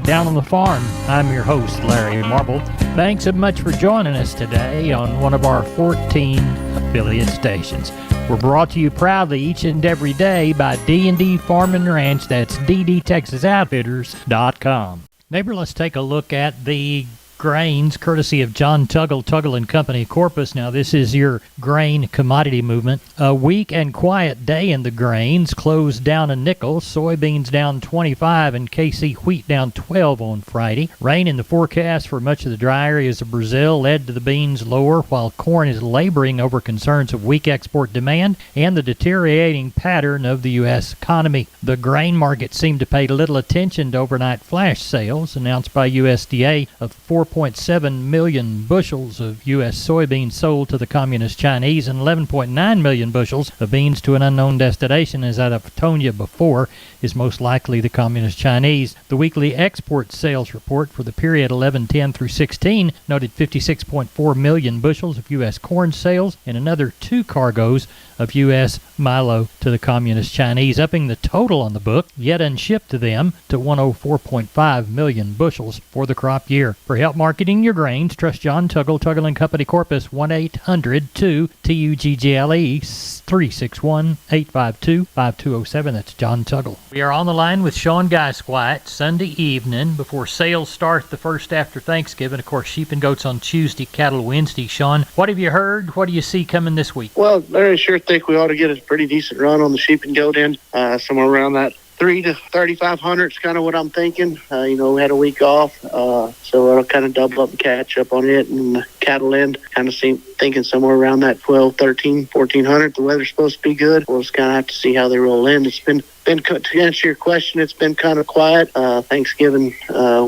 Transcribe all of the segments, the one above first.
Down on the Farm. I'm your host, Larry Marble. Thanks so much for joining us today on one of our 14 affiliate stations. We're brought to you proudly each and every day by D&D Farm and Ranch. That's ddtexasoutfitters.com. Neighbor, let's take a look at the grains courtesy of John Tuggle and Company Corpus. Now, this is your grain commodity movement. A weak and quiet day in the grains. Closed down a nickel. Soybeans down 25 and KC wheat down 12 on Friday. Rain in the forecast for much of the dry areas of Brazil led to the beans lower, while corn is laboring over concerns of weak export demand and the deteriorating pattern of the U.S. economy. The grain market seemed to pay little attention to overnight flash sales announced by USDA of 4.7 million bushels of U.S. soybeans sold to the Communist Chinese and 11.9 million bushels of beans to an unknown destination, as out of Tonya before, is most likely the Communist Chinese. The weekly export sales report for the period 11/10 through 16 noted 56.4 million bushels of U.S. corn sales and another 2 cargoes of U.S. milo to the Communist Chinese, upping the total on the book, yet unshipped to them, to 104.5 million bushels for the crop year. For help marketing your grains, trust John Tuggle and Company Corpus, 1-800-2-TUGGLE, 361-852-5207. That's John Tuggle. We are on the line with Sean Geiswhite Sunday evening before sales start the first after Thanksgiving. Of course, sheep and goats on Tuesday, cattle Wednesday. Sean, what have you heard? What do you see coming this week? Well, Larry, sure think we ought to get a pretty decent run on the sheep and goat end, somewhere around that 3 to 3,500 is kind of what I'm thinking. We had a week off, so I'll kind of double up and catch up on it. And the cattle end, kind of thinking somewhere around that 12, 13, 1,400. The weather's supposed to be good. We'll just kind of have to see how they roll in. It's been to answer your question, it's been kind of quiet. Thanksgiving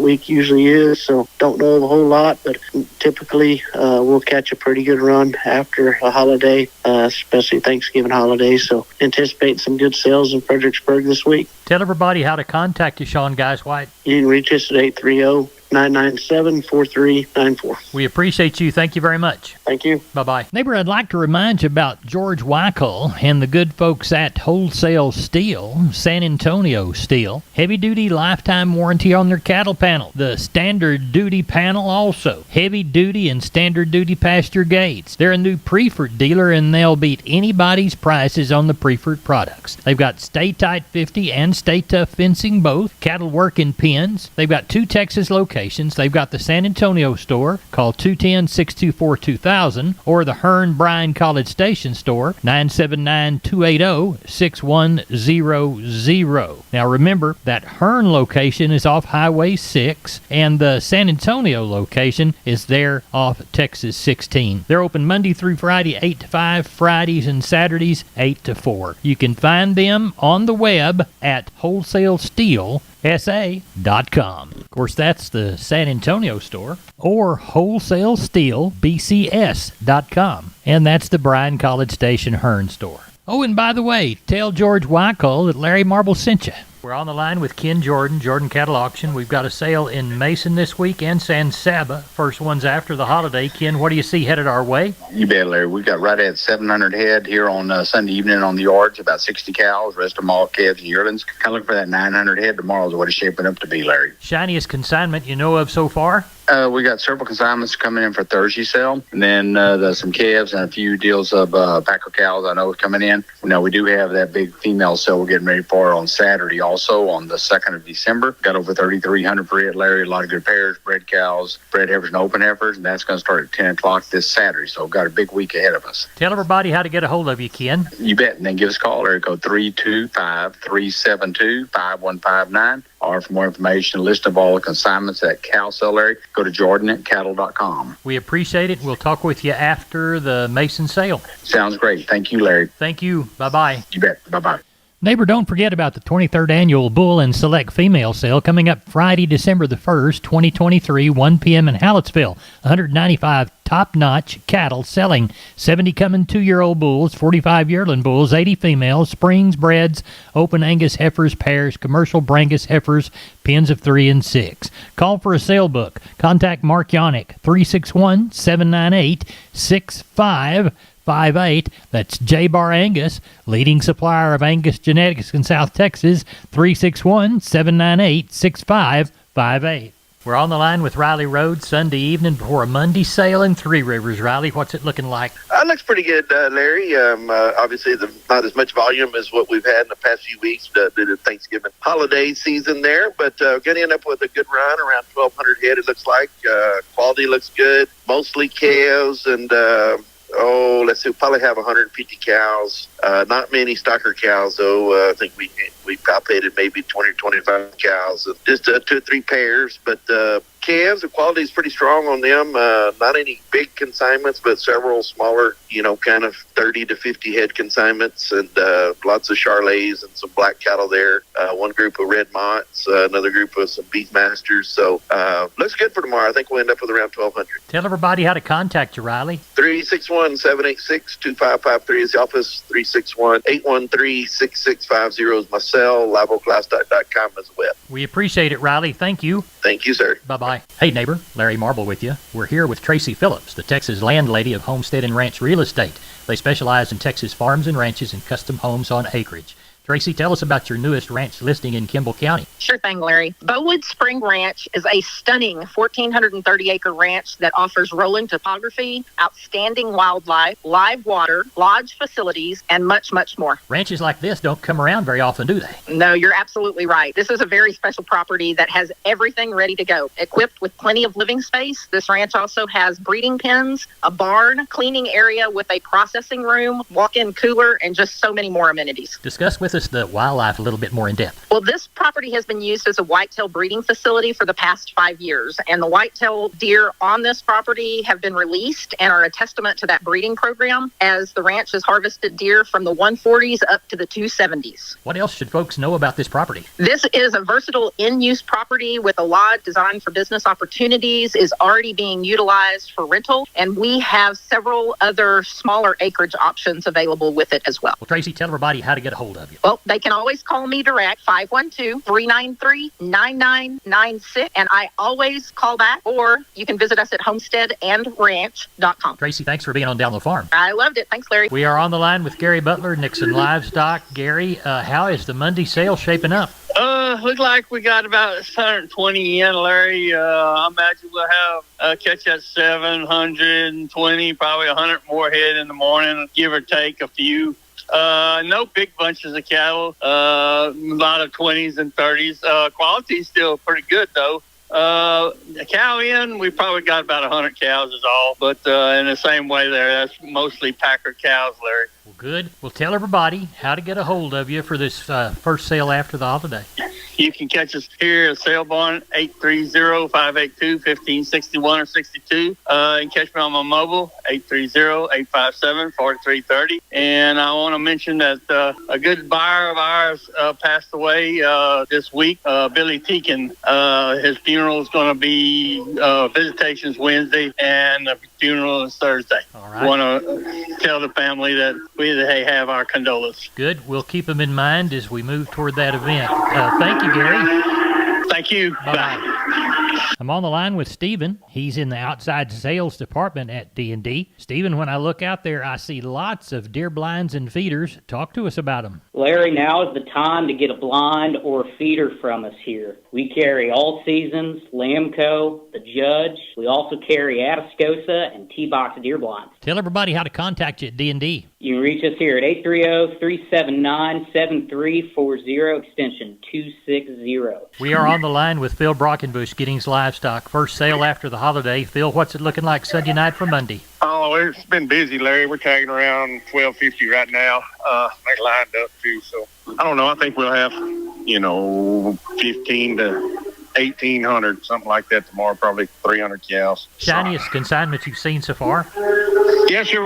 week usually is, so don't know a whole lot, but typically we'll catch a pretty good run after a holiday, especially Thanksgiving holiday. So anticipate some good sales in Fredericksburg this week. Tell everybody how to contact you, Sean Geiswhite. You can reach us at 830-997-4394. We appreciate you. Thank you very much. Thank you. Bye-bye. Neighbor, I'd like to remind you about George Weichel and the good folks at Wholesale Steel, San Antonio Steel. Heavy-duty lifetime warranty on their cattle panel. The standard duty panel also. Heavy-duty and standard duty pasture gates. They're a new Preferred dealer, and they'll beat anybody's prices on the Preferred products. They've got Stay Tight 50 and Stay Tough fencing both. Cattle work in pens. They've got 2 Texas locations. They've got the San Antonio store. Call 210-624-2000. Or the Hearn Bryan College Station store, 979-280-6100. Now remember, that Hearn location is off Highway 6, and the San Antonio location is there off Texas 16. They're open Monday through Friday, 8 to 5, Fridays and Saturdays, 8 to 4. You can find them on the web at wholesalesteelsa.com. Of course, that's the San Antonio store, or wholesaleesteelbcs.com. And that's the Bryan College Station Hearn store. Oh, and by the way, tell George Weichel that Larry Marble sent you. We're on the line with Ken Jordan Cattle Auction. We've got a sale in Mason this week and San Saba. First one's after the holiday. Ken, what do you see headed our way? You bet, Larry. We've got right at 700 head here on Sunday evening on the yards, about 60 cows, rest of them all calves and yearlings. Kind of looking for that 900 head tomorrow is what it's shaping up to be, Larry. Shiniest consignment you know of so far? We got several consignments coming in for Thursday sale, and then there's some calves and a few deals of packer cows I know are coming in. Now, we do have that big female sale we're getting ready for on Saturday also on the 2nd of December. Got over 3,300 for it, Larry. A lot of good pairs, bred cows, bred heifers and open heifers, and that's going to start at 10 o'clock this Saturday. So we've got a big week ahead of us. Tell everybody how to get a hold of you, Ken. You bet, and then give us a call, Larry. Code 325-372-5159. Or for more information, a list of all the consignments at Cow Sale, Larry, go to jordan@cattle.com. We appreciate it. We'll talk with you after the Mason sale. Sounds great. Thank you, Larry. Thank you. Bye-bye. You bet. Bye-bye. Neighbor, don't forget about the 23rd Annual Bull and Select Female Sale coming up Friday, December the 1st, 2023, 1 p.m. in Hallettsville. 195 top-notch cattle selling. 70 coming 2-year-old bulls, 45 yearling bulls, 80 females, springs, breds, open Angus heifers, pairs, commercial Brangus heifers, pens of 3 and 6. Call for a sale book. Contact Mark Yannick, 361-798-6558. That's J-Bar Angus, leading supplier of Angus genetics in South Texas, 361-798-6558. 833-402-5258. We're on the line with Riley Rhodes Sunday evening before a Monday sale in Three Rivers. Riley, what's it looking like? Looks pretty good, Larry. Obviously, not as much volume as what we've had in the past few weeks due to Thanksgiving holiday season there, but going to end up with a good run, around 1,200 head, it looks like. Quality looks good, mostly calves, and let's see, we'll probably have 150 cows. Not many stocker cows, though. I think we palpated maybe 20 or 25 cows, just 2 or 3 pairs, but calves, the quality is pretty strong on them. Not any big consignments, but several smaller, kind of 30 to 50 head consignments, and lots of Charolais and some black cattle there. One group of Red Monts, another group of some Beefmasters. So looks good for tomorrow. I think we'll end up with around 1,200. Tell everybody how to contact you, Riley. 361-786-2553 is the office. 361-813-6650 is my cell. LiveOakLivestock.com is the web. We appreciate it, Riley. Thank you. Thank you, sir. Bye-bye. Hey, neighbor. Larry Marble with you. We're here with Tracy Phillips, the Texas landlady of Homestead and Ranch Real Estate. They specialize in Texas farms and ranches and custom homes on acreage. Tracy, tell us about your newest ranch listing in Kimball County. Sure thing, Larry. Bowood Spring Ranch is a stunning 1,430-acre ranch that offers rolling topography, outstanding wildlife, live water, lodge facilities, and much, much more. Ranches like this don't come around very often, do they? No, you're absolutely right. This is a very special property that has everything ready to go. Equipped with plenty of living space, this ranch also has breeding pens, a barn, cleaning area with a processing room, walk-in cooler, and just so many more amenities. Discuss with us the wildlife a little bit more in depth. Well, this property has been used as a whitetail breeding facility for the past 5 years, and the whitetail deer on this property have been released and are a testament to that breeding program, as the ranch has harvested deer from the 140s up to the 270s. What else should folks know about this property? This is a versatile in-use property with a lot designed for business opportunities, is already being utilized for rental, and we have several other smaller acreage options available with it as well. Well, Tracy, tell everybody how to get a hold of you. Well, they can always call me direct, 512-393-9996, and I always call back, or you can visit us at homesteadandranch.com. Tracy, thanks for being on Down the Farm. I loved it. Thanks, Larry. We are on the line with Gary Butler, Nixon Livestock. Gary, how is the Monday sale shaping up? Look like we got about 120 in, Larry. I imagine we'll have catch at 720, probably 100 more head in the morning, give or take a few. No big bunches of cattle, a lot of 20s and 30s. Quality's still pretty good, though. A cow in, we probably got about 100 cows is all, but in the same way there, that's mostly Packer cows, Larry. Well, good. Well, tell everybody how to get a hold of you for this first sale after the holiday. You can catch us here at Sale Barn, 830-582-1561 or 62. And catch me on my mobile, 830-857-4330. And I want to mention that a good buyer of ours passed away this week, Billy Teakin. His funeral is going to be visitations Wednesday, and the funeral is Thursday. All right. Want to tell the family that we have our condolences. Good. We'll keep them in mind as we move toward that event. Thank you, Gary. Thank you. Bye. Bye. I'm on the line with Stephen. He's in the outside sales department at D&D. Stephen, when I look out there, I see lots of deer blinds and feeders. Talk to us about them. Larry, now is the time to get a blind or a feeder from us here. We carry All Seasons, Lamco, The Judge. We also carry Atascosa and T-Box deer blinds. Tell everybody how to contact you at D&D. You can reach us here at 830-379-7340, extension 260. We are on the line with Phil Brockenbush, Giddings Livestock. First sale after the holiday. Phil, what's it looking like Sunday night for Monday? Oh, it's been busy, Larry. We're tagging around 1,250 right now. They lined up, too. So, I don't know. I think we'll have, 15 to 1,800, something like that tomorrow, probably 300 cows. Shiniest consignment you've seen so far? Yes, sir.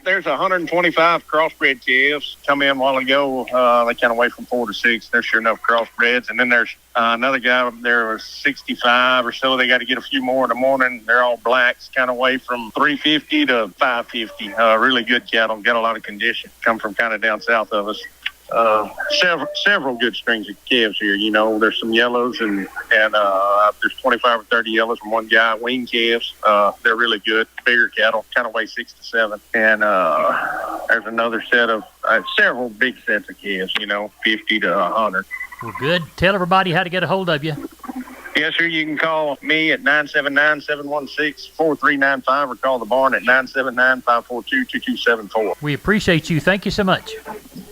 There's 125 crossbred calves come in a while ago. They kind of weigh from 4 to 6. They're sure enough crossbreds. And then there's another guy, there was 65 or so. They got to get a few more in the morning. They're all blacks, kind of weigh from 350 to 550. Really good cattle, got a lot of condition. Come from kind of down south of us. Several good strings of calves here. There's some yellows and there's 25 or 30 yellows from one guy. Wean calves, they're really good. Bigger cattle, kind of weigh 6 to 7. And there's another set of several big sets of calves. 50 to 100. Well, good. Tell everybody how to get a hold of you. Yes, sir. You can call me at 979-716-4395 or call the barn at 979-542-2274. We appreciate you. Thank you so much.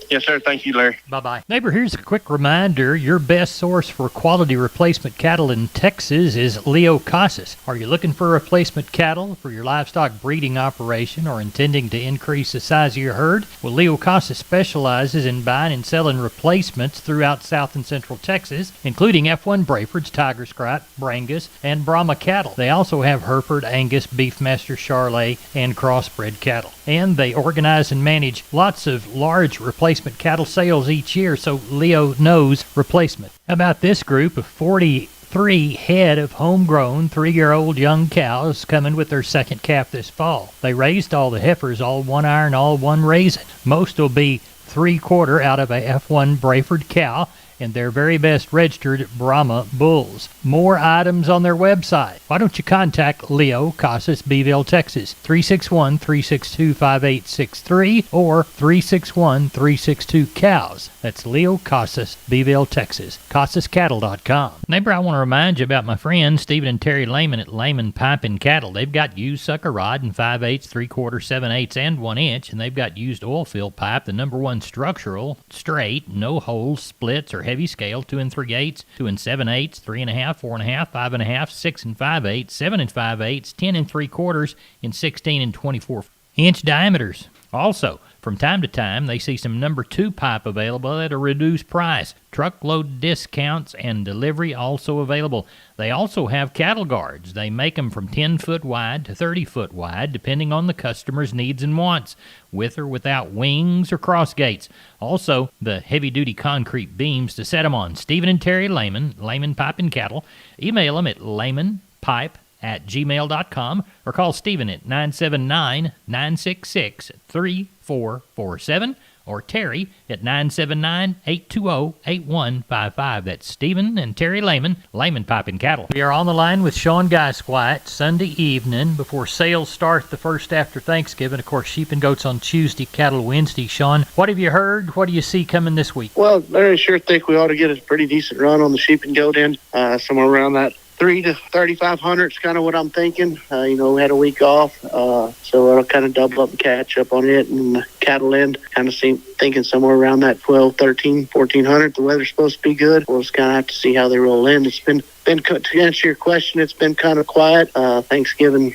Yes, sir. Thank you, Larry. Bye-bye. Neighbor, here's a quick reminder. Your best source for quality replacement cattle in Texas is Leo Casas. Are you looking for replacement cattle for your livestock breeding operation or intending to increase the size of your herd? Well, Leo Casas specializes in buying and selling replacements throughout South and Central Texas, including F1 Brayfords, Tiger Stripe, Brangus, and Brahma cattle. They also have Hereford, Angus, Beefmaster, Charolais, and crossbred cattle. And they organize and manage lots of large replacement cattle sales each year, so Leo knows replacement. How about this group of 43 head of homegrown 3-year-old young cows coming with their second calf this fall? They raised all the heifers, all one iron, all one raisin. Most will be 3/4 out of a F1 Brayford cow, and their very best registered Brahma bulls. More items on their website. Why don't you contact Leo Casas, Beeville, Texas, 361-362-5863 or 361-362-COWS. That's Leo Casas, Beeville, Texas, CasasCattle.com. Neighbor, I want to remind you about my friends Stephen and Terry Lehman at Lehman Pipe and Cattle. They've got used sucker rod in 5/8, 3/4, 7/8, and 1 inch, and they've got used oil fill pipe, the #1 structural, straight, no holes, splits, or heavy scale, 2 3/8, 2 7/8, 3.5, 4.5, 5.5, 6 5/8, 7 5/8, 10 3/4, and 16 24-inch diameters. Also, from time to time, they see some #2 pipe available at a reduced price. Truckload discounts and delivery also available. They also have cattle guards. They make them from 10-foot wide to 30-foot wide, depending on the customer's needs and wants, with or without wings or cross gates. Also, the heavy-duty concrete beams to set them on. Stephen and Terry Lehman, Lehman Pipe and Cattle. Email them at lehmanpipe@gmail.com or call Stephen at 979-966-3447 or Terry at 979-820-8155. That's Stephen and Terry Lehman, Lehman Pipe and Cattle. We are on the line with Sean Geiswhite Sunday evening before sales start the first after Thanksgiving. Of course, sheep and goats on Tuesday, cattle Wednesday. Sean, what have you heard? What do you see coming this week? Well, Larry, sure think we ought to get a pretty decent run on the sheep and goat end, somewhere around that 3 to 3,500 is kind of what I'm thinking. We had a week off, so I'll kind of double up and catch up on it. And the cattle end, kind of thinking somewhere around that 12, 13, 1,400. The weather's supposed to be good. We'll just kind of have to see how they roll in. It's been to answer your question, it's been kind of quiet. Thanksgiving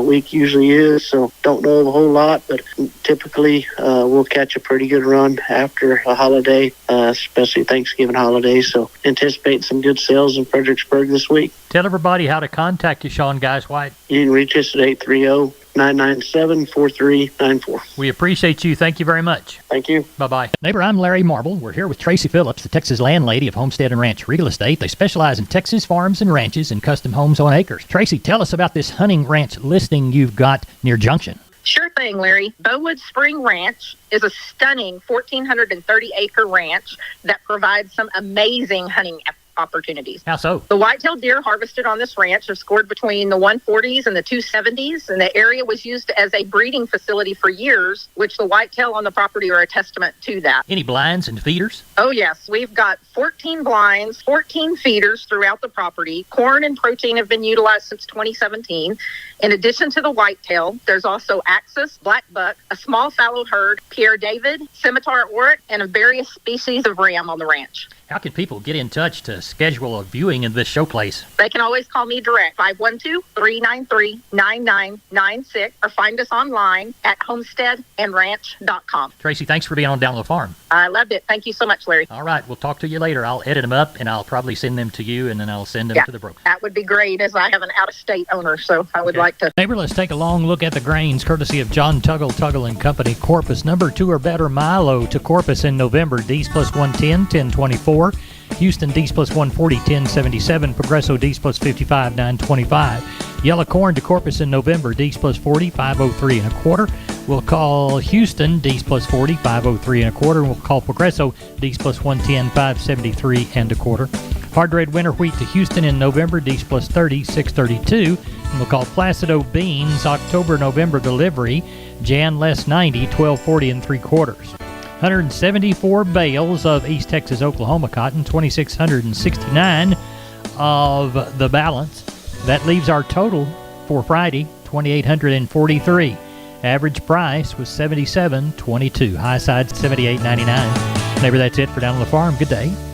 week usually is, so don't know a whole lot, but typically we'll catch a pretty good run after a holiday, especially Thanksgiving holiday. So anticipate some good sales in Fredericksburg this week. Tell everybody how to contact you, Sean Geiswhite. You can reach us at 830-997-4394. We appreciate you. Thank you very much. Thank you. Bye-bye. Neighbor, I'm Larry Marble. We're here with Tracy Phillips, the Texas landlady of Homestead and Ranch Real Estate. They specialize in Texas farms and ranches and custom homes on acres. Tracy, tell us about this hunting ranch listing you've got near Junction. Sure thing, Larry. Bowood Spring Ranch is a stunning 1,430-acre ranch that provides some amazing hunting opportunities. How so? The whitetail deer harvested on this ranch have scored between the 140s and the 270s, and the area was used as a breeding facility for years, which the whitetail on the property are a testament to that. Any blinds and feeders? Oh, yes. We've got 14 blinds, 14 feeders throughout the property. Corn and protein have been utilized since 2017. In addition to the whitetail, there's also Axis, black buck, a small fallow herd, Pierre David, scimitar oryx, and various species of ram on the ranch. How can people get in touch to schedule a viewing of this showplace? They can always call me direct, 512-393-9996, or find us online at homesteadandranch.com. Tracy, thanks for being on Down the Farm. I loved it. Thank you so much, Larry. All right, we'll talk to you later. I'll edit them up, and I'll probably send them to you, and then I'll send them to the broker. That would be great, as I have an out-of-state owner, so I would like to. Neighbor, let's take a long look at the grains, courtesy of John Tuggle and Company, Corpus. #2 or better Milo to Corpus in November. D's plus 110, 1024. Houston D's plus 140, 1077. Progresso D's plus 55, 925. Yellow corn to Corpus in November. D's plus 40, 503 1/4. We'll call Houston D's plus 40, 503 1/4. And we'll call Progresso D's plus 110, 573 1/4. Hard red winter wheat to Houston in November. D's plus 30, 632. And we'll call Placido beans October-November delivery. Jan less 90, 1240 3/4. 174 bales of East Texas, Oklahoma cotton, 2,669 of the balance. That leaves our total for Friday, $2,843. Average price was $77.22. High side $78.99. Neighbor, that's it for Down on the Farm. Good day.